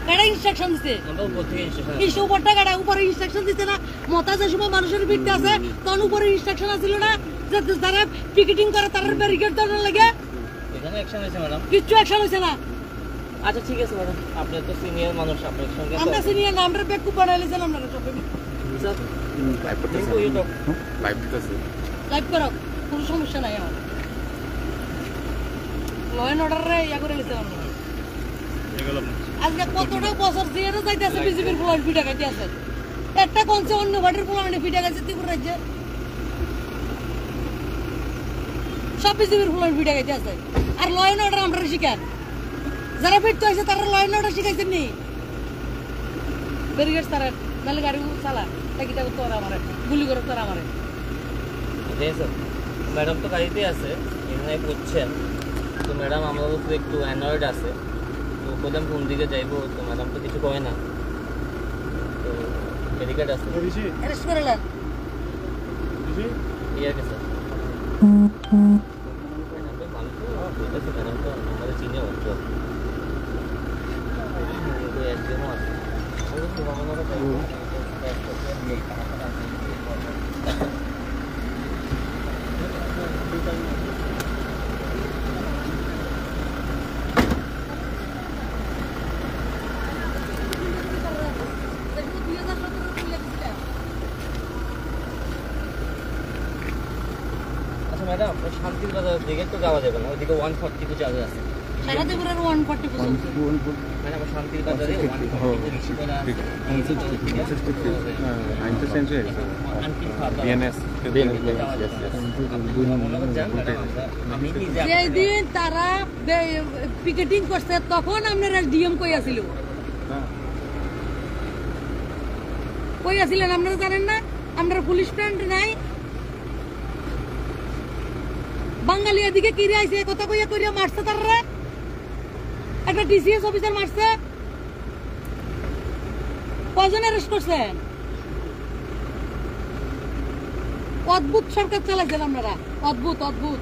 কারা ইনস্ট্রাকশন দিছে? আমরা উপর থেকে ইনস্ট্রাকশন কি উপরটা কারা উপরে ইনস্ট্রাকশন দিছে না? মতা যে সময় মানুষের ভিড়তে আছে তখন উপরে ইনস্ট্রাকশন আছিল না যে যারা পিকেটিং করে তারা ব্যারিকেড দেওয়ার লাগে? এখানে অ্যাকশন হয়েছে ম্যাডাম। কিচ্ছু অ্যাকশন হইছে না। আচ্ছা ঠিক আছে ম্যাডাম, আপনি তো সিনিয়র মানুষ, আপনার সঙ্গে আমরা সিনিয়র না, আমরা বেকুব বানাইছিলাম আমরা সব। স্যার লাইভ করতেছে, লাইভ দিতেছে, লাইভ করো, কোনো সমস্যা নাই আমার। ল এন্ড অর্ডারে ইয়া করে নিছিলাম আমরা। আজকে কতটা বছর দিয়ে যাইতেছে বিজেপির ফুলার ফিটা খাইতে আছে। একটা কোনছে অন্য পার্টির ফুলা মানে ফিটা খাইছে ত্রিপুরা রাজ্যে। সব বিজেপির ফুলার ফিটা খাইতে আছে। আর ল এন্ড অর্ডার আমরা শিখান। যারা ফিরতে হয়েছে তারা ল এন্ড অর্ডার শিখাইছেন নি? ব্যারিকেড তারা নাহলে গাড়ি চালা টাকি টাকি তোরা মারে, গুলি করে তোরা মারে। ম্যাডাম তো গাড়িতে আছে, এখানে করছেন তো ম্যাডাম আমারও তো একটু অ্যানয়েড আছে, তো বললাম কোন দিকে যাইবো, তো ম্যাডাম তো কিছু কয় না, তো ব্যারিকেড আছে অ্যারেস্ট করে নেন। ঠিক আছে স্যার। ম্যাডাম তো ভালো তো বলতেছে, ম্যাডাম তো আমাদের চিনে হতো একজনও আছে। আচ্ছা ম্যাডাম, শান্তির বাজারের দিকে তো যাওয়া যাবে না, ওইদিকে 140 কিছু চার্জ আছে। সারা ত্রিপুরার 140 বছর। ম্যাডাম শান্তির বাজারে 140 করে আছে। যেদিন তারা পিকেটিং করছে তখন আপনারা ডিএম কই আছিল? কই আছিলেন আপনারা জানেন না? আপনারা পুলিশ ফ্রেন্ড নাই? বাঙালি এদিকে কিরে আইছে কথা কইয়া কইয়া মারছে তারা। একটা ডিসিএস অফিসার মারছে। কয়জন অ্যারেস্ট করছেন? অদ্ভুত সরকার চালাইছেন আপনারা, অদ্ভুত অদ্ভুত।